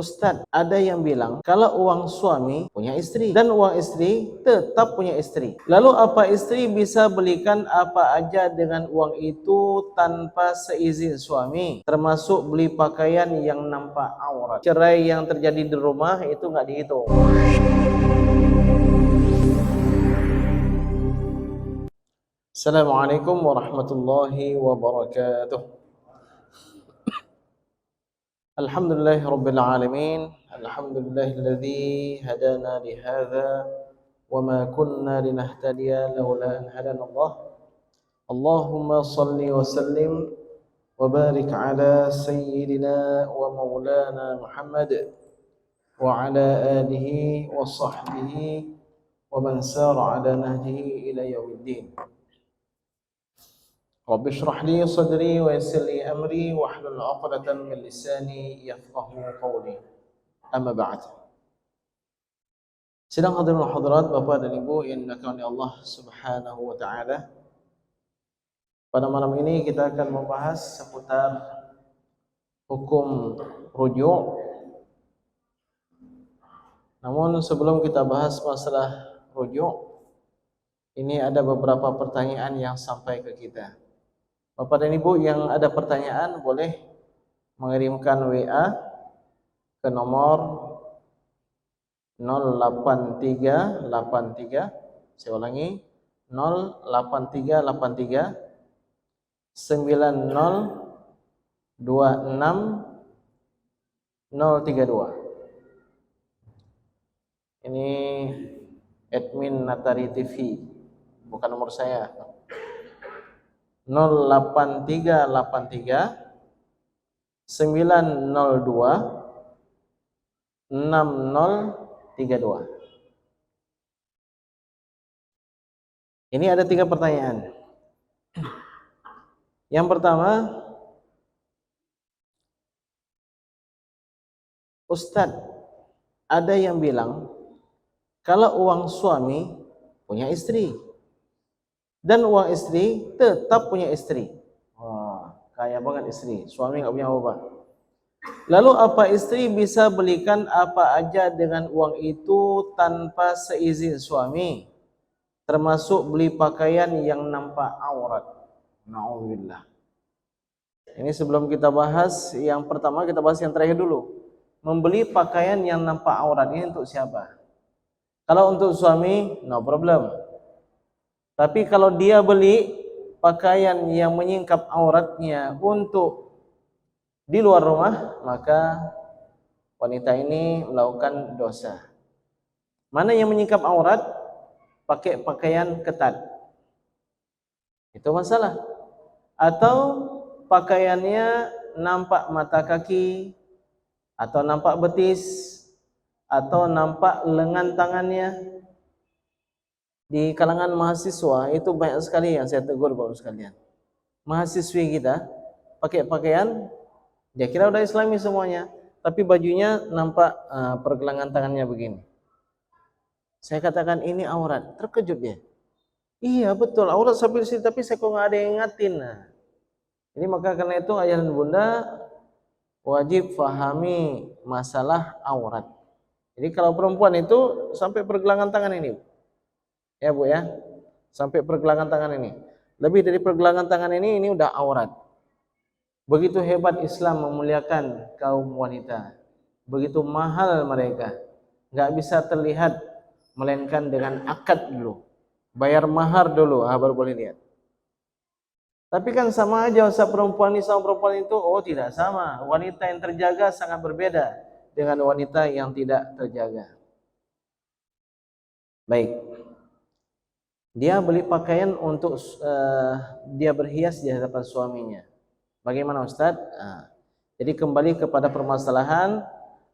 Ustadz, ada yang bilang kalau uang suami punya istri dan uang istri tetap punya istri. Lalu apa istri bisa belikan apa aja dengan uang itu tanpa seizin suami? Termasuk beli pakaian yang nampak aurat. Cerai yang terjadi di rumah itu nggak dihitung. Assalamualaikum warahmatullahi wabarakatuh. Alhamdulillah Rabbil Alamin. Alhamdulillahilladzi hadana lihadza wa ma kunna linahtadiya laula an hadana Allah. Allahumma salli wa sallim wa barik ala sayyidina wa maulana Muhammad wa ala alihi wa sahbihi wa man sara ala nahjihi ila yaumiddin. Rabbi shrah li sadri wa yassir li amri wahlul 'uqdatam min lisani yafqahu qawli. Amma ba'd. Sidang hadirin hadirat Bapak dan Ibu yang dimuliakan oleh Allah Subhanahu wa taala. Pada malam ini kita akan membahas seputar hukum rujuk. Namun sebelum kita bahas masalah rujuk, ini ada beberapa pertanyaan yang sampai ke kita. Bapak dan Ibu yang ada pertanyaan boleh mengirimkan WA ke nomor 08383, saya ulangi, 08383 9026032. Ini admin Natari TV, bukan nomor saya. 08383 902 6032. Ini ada 3 pertanyaan. Yang pertama, Ustadz, ada yang bilang kalau uang suami punya istri dan uang istri tetap punya istri. Wah, kaya banget istri, suami nggak punya apa-apa. Lalu apa istri bisa belikan apa aja dengan uang itu tanpa seizin suami? Termasuk beli pakaian yang nampak aurat. Na'udzubillah. Ini sebelum kita bahas yang pertama, kita bahas yang terakhir dulu. Membeli pakaian yang nampak aurat ini untuk siapa? Kalau untuk suami, no problem. Tapi kalau dia beli pakaian yang menyingkap auratnya untuk di luar rumah, maka wanita ini melakukan dosa. Mana yang menyingkap aurat? Pakai pakaian ketat. Itu masalah. Atau pakaiannya nampak mata kaki, atau nampak betis, atau nampak lengan tangannya. Di kalangan mahasiswa itu banyak sekali yang saya tegur Bapak sekalian. Mahasiswi kita pakai pakaian, dia kira udah Islami semuanya, tapi bajunya nampak pergelangan tangannya begini. Saya katakan ini aurat, terkejut dia. Iya betul, aurat sampai sini, tapi saya kok nggak ada yang ingatin. Nah, ini maka karena itu ayah dan bunda wajib fahami masalah aurat. Jadi kalau perempuan itu sampai pergelangan tangan ini, ya Bu ya, sampai pergelangan tangan ini. Lebih dari pergelangan tangan ini udah aurat. Begitu hebat Islam memuliakan kaum wanita. Begitu mahal mereka. Nggak bisa terlihat melainkan dengan akad dulu. Bayar mahar dulu, baru boleh lihat. Tapi kan sama aja usah perempuan ini sama perempuan itu. Oh tidak sama. Wanita yang terjaga sangat berbeda dengan wanita yang tidak terjaga. Baik. Dia beli pakaian untuk dia berhias di hadapan suaminya. Bagaimana Ustadz? Jadi kembali kepada permasalahan,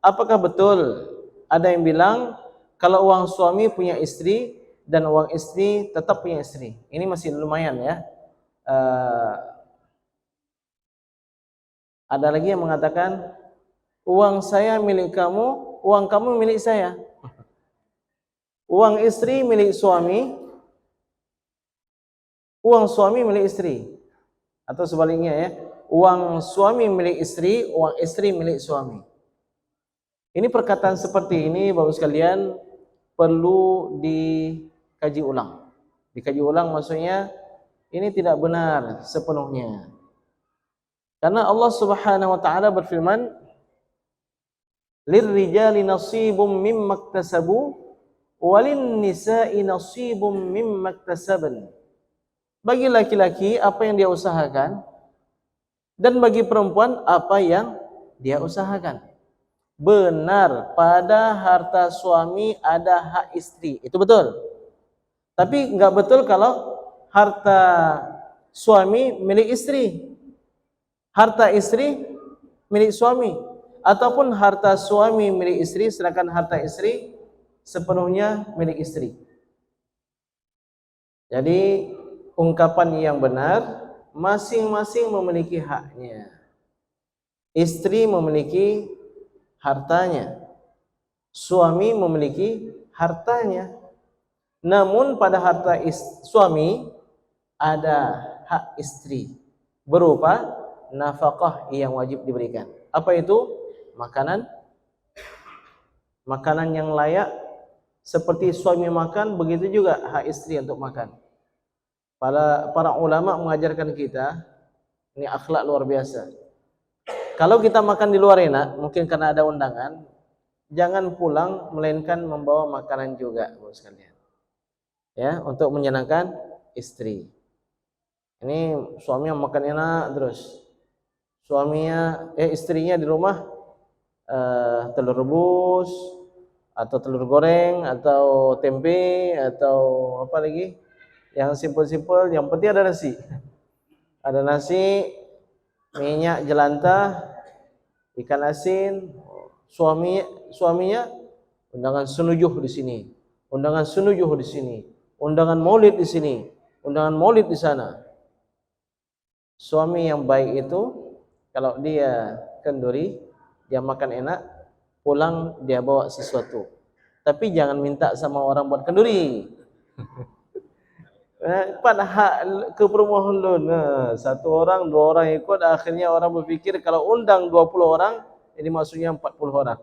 apakah betul ada yang bilang kalau uang suami punya istri dan uang istri tetap punya istri? Ini masih lumayan ya. Ada lagi yang mengatakan uang saya milik kamu, uang kamu milik saya. Uang istri milik suami, uang suami milik istri. Atau sebaliknya ya, uang suami milik istri, uang istri milik suami. Ini perkataan seperti ini Bapak sekalian perlu dikaji ulang. Dikaji ulang maksudnya ini tidak benar sepenuhnya. Karena Allah Subhanahu wa taala berfirman, "Lirrijali nasibum mimma iktasabu walin nisa'i nasibum mimma iktasaban." Bagi laki-laki apa yang dia usahakan dan bagi perempuan apa yang dia usahakan. Benar, pada harta suami ada hak istri, itu betul. Tapi enggak betul kalau harta suami milik istri, harta istri milik suami, ataupun harta suami milik istri sedangkan harta istri sepenuhnya milik istri. Jadi ungkapan yang benar, masing-masing memiliki haknya. Istri memiliki hartanya, suami memiliki hartanya. Namun pada harta suami ada hak istri berupa nafkah yang wajib diberikan. Apa itu? Makanan, makanan yang layak. Seperti suami makan, begitu juga hak istri untuk makan. Para ulama mengajarkan kita, ini akhlak luar biasa. Kalau kita makan di luar enak, mungkin karena ada undangan, jangan pulang melainkan membawa makanan juga, Bapak sekalian. Ya, untuk menyenangkan istri. Ini suaminya makan enak terus. Istrinya di rumah telur rebus atau telur goreng atau tempe atau apa lagi? Yang simpel-simpel, yang penting ada nasi. Ada nasi, minyak jelantah, ikan asin. Suaminya undangan senujuh di sini, undangan senujuh di sini, undangan maulid di sini, undangan maulid di sana. Suami yang baik itu kalau dia kenduri, dia makan enak, pulang dia bawa sesuatu. Tapi jangan minta sama orang buat kenduri. Pada hak ke permohon lu. Satu orang, dua orang ikut, akhirnya orang berpikir kalau undang 20 orang, ini maksudnya 40 orang.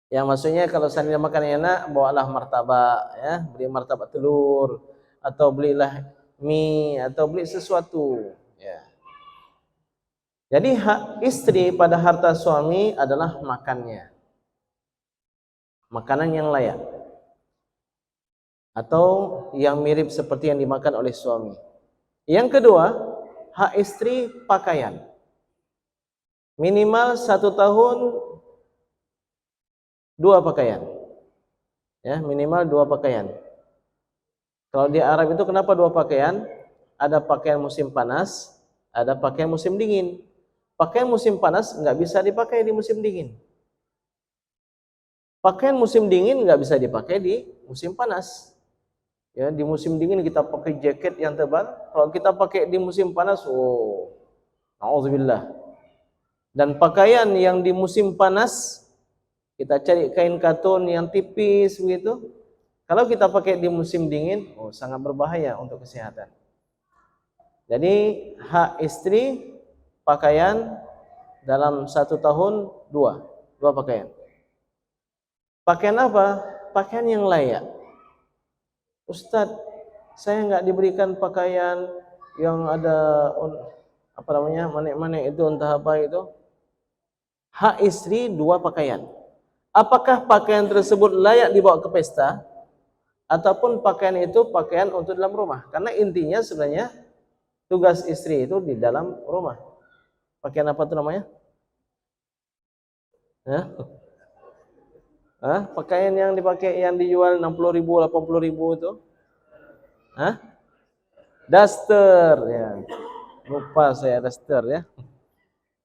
Yang maksudnya kalau seandainya makan enak, bawalah martabak, ya, beli martabak telur, atau belilah mie, atau beli sesuatu. Ya. Jadi hak istri pada harta suami adalah makannya, makanan yang layak, atau yang mirip seperti yang dimakan oleh suami. Yang kedua, hak istri pakaian. Minimal 1 tahun 2 pakaian. Ya, minimal 2 pakaian. Kalau di Arab itu kenapa 2 pakaian? Ada pakaian musim panas, ada pakaian musim dingin. Pakaian musim panas enggak bisa dipakai di musim dingin. Pakaian musim dingin enggak bisa dipakai di musim panas. Ya, di musim dingin kita pakai jaket yang tebal, kalau kita pakai di musim panas, na'udzubillah. Dan pakaian yang di musim panas, kita cari kain katun yang tipis begitu. Kalau kita pakai di musim dingin, sangat berbahaya untuk kesehatan. Jadi hak istri pakaian dalam 1 tahun 2 pakaian. Pakaian apa? Pakaian yang layak. Ustadz, saya enggak diberikan pakaian yang ada manik-manik itu, entah apa itu. Hak istri 2 pakaian. Apakah pakaian tersebut layak dibawa ke pesta, ataupun pakaian itu pakaian untuk dalam rumah? Karena intinya sebenarnya tugas istri itu di dalam rumah. Pakaian apa itu namanya? Pakaian yang dipakai, yang dijual 60.000, 80.000 itu? Daster, ya. Lupa saya daster, ya.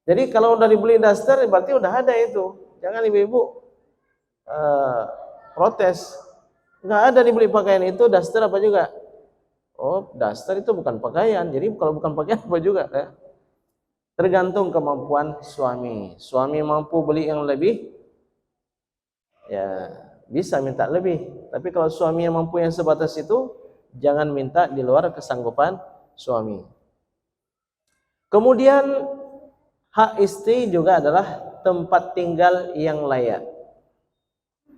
Jadi kalau udah dibeli daster berarti udah ada itu. Jangan ibu-ibu protes. Enggak ada dibeli pakaian itu, daster apa juga? Daster itu bukan pakaian. Jadi kalau bukan pakaian apa juga, ya? Tergantung kemampuan suami. Suami mampu beli yang lebih, ya bisa minta lebih. Tapi kalau suami yang mampu yang sebatas itu, jangan minta di luar kesanggupan suami. Kemudian hak istri juga adalah tempat tinggal yang layak.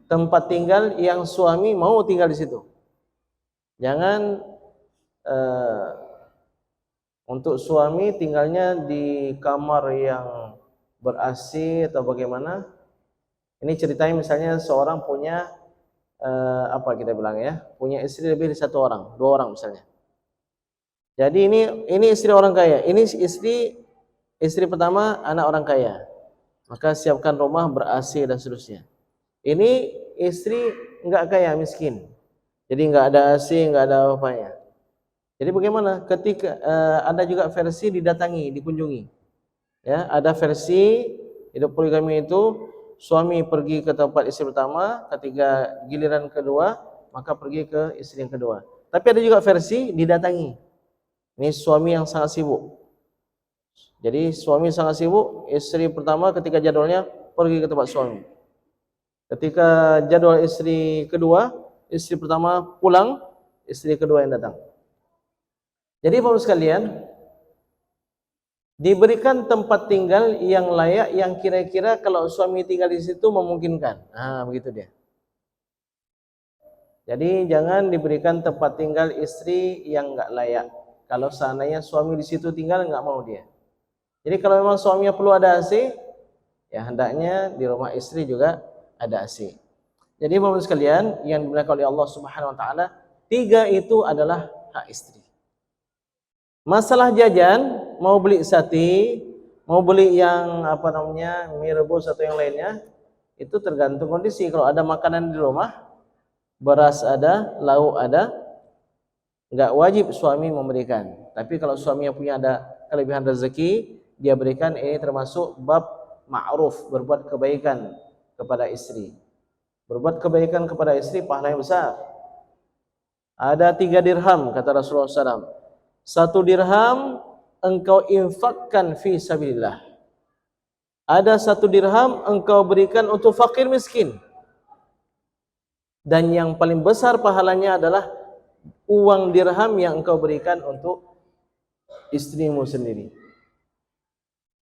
Tempat tinggal yang suami mau tinggal di situ. Jangan untuk suami tinggalnya di kamar yang ber-AC atau bagaimana. Ini ceritanya misalnya seorang punya apa kita bilang ya, punya istri lebih dari 1 orang, 2 orang misalnya. Jadi ini istri orang kaya, ini istri pertama anak orang kaya. Maka siapkan rumah ber-AC dan seterusnya. Ini istri enggak kaya, miskin. Jadi enggak ada AC, enggak ada apa-apanya. Jadi bagaimana? Ketika ada juga versi didatangi, dikunjungi. Ya, ada versi hidup poligami itu suami pergi ke tempat istri pertama, ketika giliran kedua maka pergi ke istri yang kedua. Tapi ada juga versi didatangi. Ini suami yang sangat sibuk. Jadi suami sangat sibuk, istri pertama ketika jadwalnya pergi ke tempat suami. Ketika jadwal istri kedua, istri pertama pulang, istri kedua yang datang. Jadi Bapak sekalian, diberikan tempat tinggal yang layak, yang kira-kira kalau suami tinggal di situ memungkinkan. Nah, begitu dia. Jadi jangan diberikan tempat tinggal istri yang enggak layak. Kalau seandainya suami di situ tinggal, enggak mau dia. Jadi kalau memang suaminya perlu ada AC, ya hendaknya di rumah istri juga ada AC. Jadi Bapak sekalian yang dimuliakan oleh Allah Subhanahu wa taala, 3 itu adalah hak istri. Masalah jajan, mau beli sate, mau beli yang apa namanya, mie rebus atau yang lainnya, itu tergantung kondisi. Kalau ada makanan di rumah, beras ada, lauk ada, enggak wajib suami memberikan. Tapi kalau suaminya punya ada kelebihan rezeki, dia berikan. Ini termasuk bab ma'ruf, berbuat kebaikan kepada istri. Berbuat kebaikan kepada istri pahalanya besar. Ada 3 dirham kata Rasulullah SAW. 1 dirham engkau infakkan fi sabilillah. Ada 1 dirham engkau berikan untuk fakir miskin. Dan yang paling besar pahalanya adalah uang dirham yang engkau berikan untuk istrimu sendiri.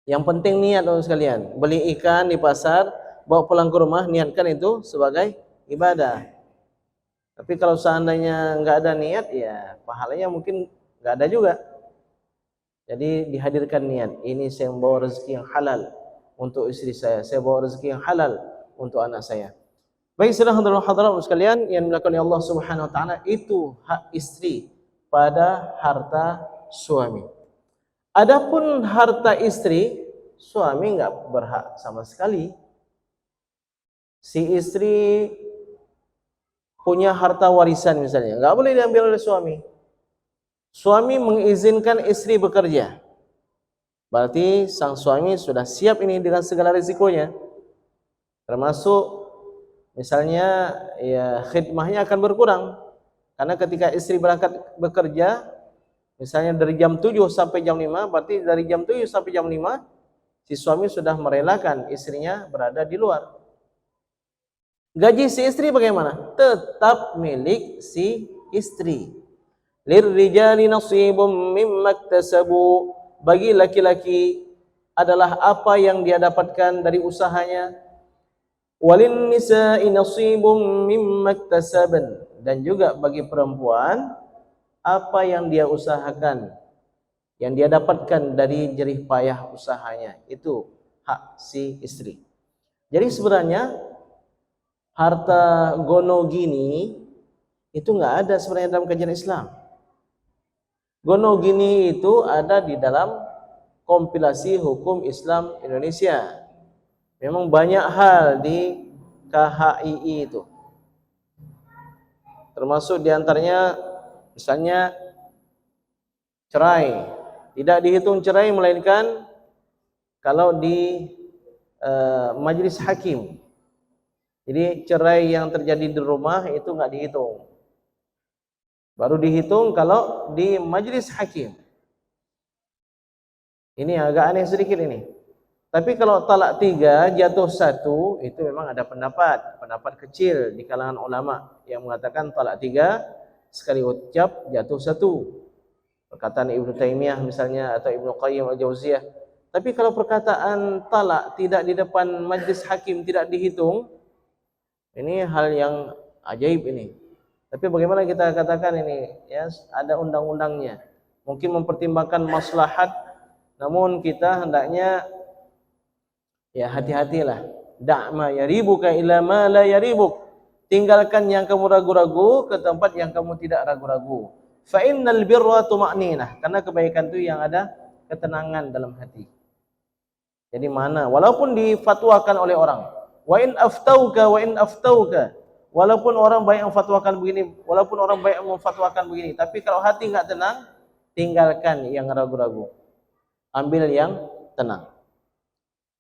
Yang penting niat Bapak sekalian. Beli ikan di pasar, bawa pulang ke rumah, niatkan itu sebagai ibadah. Tapi kalau seandainya enggak ada niat, ya pahalanya mungkin enggak ada juga. Jadi dihadirkan niat. Ini saya membawa rezeki yang halal untuk istri saya bawa rezeki yang halal untuk anak saya. Baik, saudara hadirin sekalian yang dimuliakan oleh Allah Subhanahu wa taala, itu hak istri pada harta suami. Adapun harta istri, suami enggak berhak sama sekali. Si istri punya harta warisan misalnya, enggak boleh diambil oleh suami. Suami mengizinkan istri bekerja. Berarti sang suami sudah siap ini dengan segala risikonya. Termasuk misalnya ya khidmahnya akan berkurang. Karena ketika istri berangkat bekerja, misalnya dari jam 7 sampai jam 5, berarti dari jam 7 sampai jam 5 si suami sudah merelakan istrinya berada di luar. Gaji si istri bagaimana? Tetap milik si istri. Lirrijali nasibum mimma iktasabu. Bagi laki-laki adalah apa yang dia dapatkan dari usahanya. Walin nisa'i nasibum mimma iktasaban. Dan juga bagi perempuan apa yang dia usahakan, yang dia dapatkan dari jerih payah usahanya, itu hak si istri. Jadi sebenarnya harta gono gini itu enggak ada sebenarnya dalam kajian Islam. Gono gini itu ada di dalam kompilasi hukum Islam Indonesia. Memang banyak hal di KHII itu. Termasuk diantaranya misalnya cerai. Tidak dihitung cerai melainkan kalau di majelis hakim. Jadi cerai yang terjadi di rumah itu enggak dihitung. Baru dihitung kalau di majelis hakim. Ini agak aneh sedikit ini. Tapi kalau talak 3 jatuh 1, itu memang ada pendapat kecil di kalangan ulama yang mengatakan talak 3 sekali ucap jatuh 1. Perkataan Ibnu Taimiyah misalnya atau Ibnu Qayyim al-Jauziyah Tapi kalau perkataan talak tidak di depan majlis hakim tidak dihitung, ini hal yang ajaib ini. Tapi bagaimana kita katakan ini, ya, ada undang-undangnya. Mungkin mempertimbangkan maslahat, namun kita hendaknya ya hati-hatilah. Da'ma yaribuka ila ma la yaribuk. Tinggalkan yang kamu ragu-ragu ke tempat yang kamu tidak ragu-ragu. Fa innal birra tuma'ninah, karena kebaikan itu yang ada ketenangan dalam hati. Jadi mana, walaupun difatwakan oleh orang, wa in aftauka, walaupun orang baik memfatwakan begini, walaupun orang baik memfatwakan begini, tapi kalau hati enggak tenang, tinggalkan yang ragu-ragu, ambil yang tenang.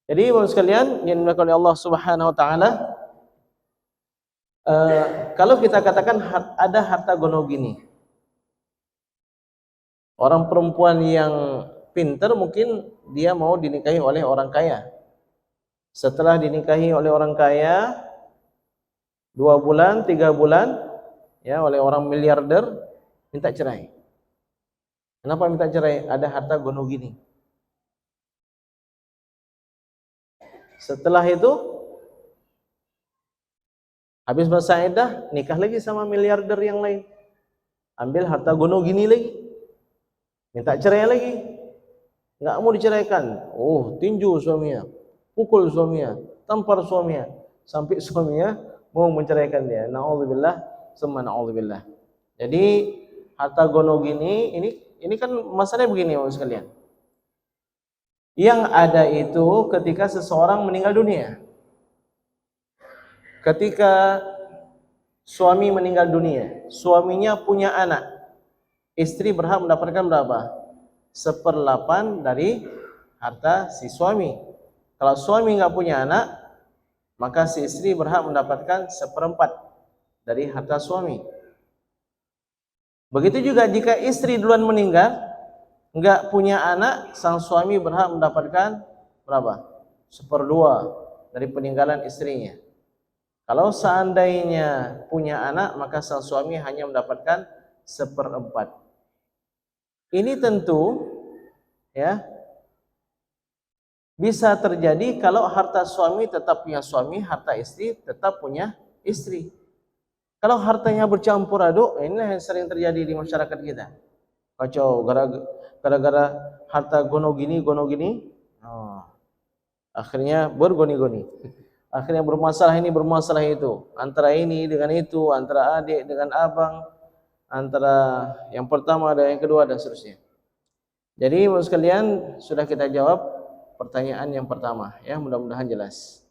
Jadi bapak sekalian yang dimuliakan oleh Allah Subhanahu wa taala, kalau kita katakan ada harta gonogini, orang perempuan yang pintar mungkin dia mau dinikahi oleh orang kaya. Setelah dinikahi oleh orang kaya 2 bulan, 3 bulan, ya, oleh orang miliarder, minta cerai. Kenapa minta cerai? Ada harta gonogini. Setelah itu habis masa iddah, nikah lagi sama miliarder yang lain. Ambil harta gonogini lagi. Minta cerai lagi. Enggak mau diceraikan. Oh, tinju suaminya, pukul suaminya, tampar suaminya, sampai suaminya mau menceraikan dia. Na'udzubillah, summa na'udzubillah. Jadi harta gonogini ini kan masalahnya begini Bapak sekalian. Yang ada itu ketika seseorang meninggal dunia. Ketika suami meninggal dunia, suaminya punya anak, istri berhak mendapatkan berapa? 1/8 dari harta si suami. Kalau suami nggak punya anak, maka si istri berhak mendapatkan 1/4 dari harta suami. Begitu juga jika istri duluan meninggal, nggak punya anak, sang suami berhak mendapatkan berapa? 1/2 dari peninggalan istrinya. Kalau seandainya punya anak, maka sang suami hanya mendapatkan 1/4. Ini tentu, ya, bisa terjadi kalau harta suami tetap punya suami, harta istri tetap punya istri. Kalau hartanya bercampur aduk, ini yang sering terjadi di masyarakat kita. Kacau, gara-gara harta gono gini, oh, akhirnya bergoni-goni. Akhirnya bermasalah ini, bermasalah itu. Antara ini dengan itu, antara adik dengan abang, antara yang pertama dan yang kedua, dan seterusnya. Jadi Bapak sekalian, sudah kita jawab pertanyaan yang pertama, ya, mudah-mudahan jelas.